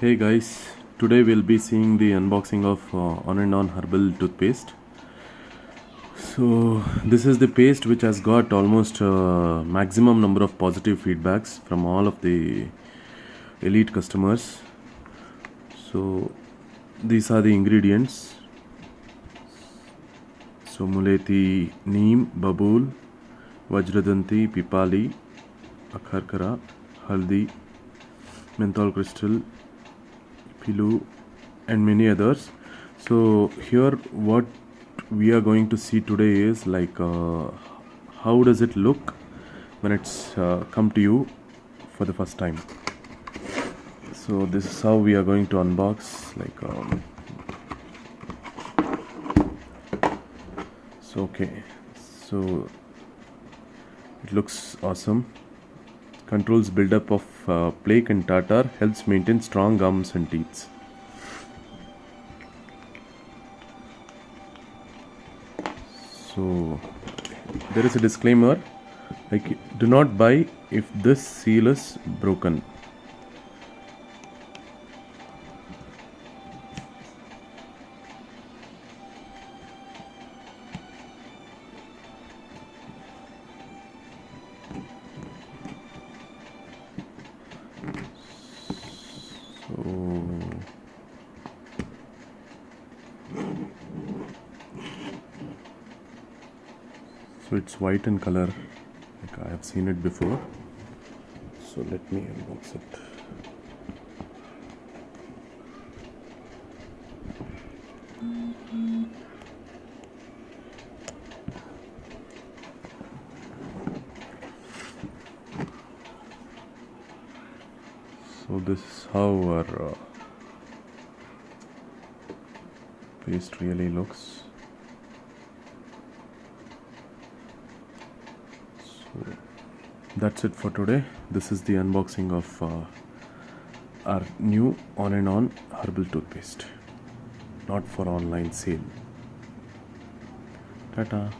Hey guys, today we'll be seeing the unboxing of On and On Herbal toothpaste. So this is the paste which has got almost maximum number of positive feedbacks from all of the elite customers. So these are the ingredients. So muleti, neem, babool, vajradanti, pipali, akharkara, haldi, menthol crystal, pilu, and many others. So here what we are going to see today is like how does it look when it's come to you for the first time. So this is how we are going to unbox, like so okay, so it looks awesome. Controls buildup of plaque and tartar, helps maintain strong gums and teeth. So there is a disclaimer, like do not buy if this seal is broken. So it's white in color, like I have seen it before. So let me unbox it. So this is how our paste really looks. So that's it for today. This is the unboxing of our new On and On Herbal toothpaste, not for online sale. Tata.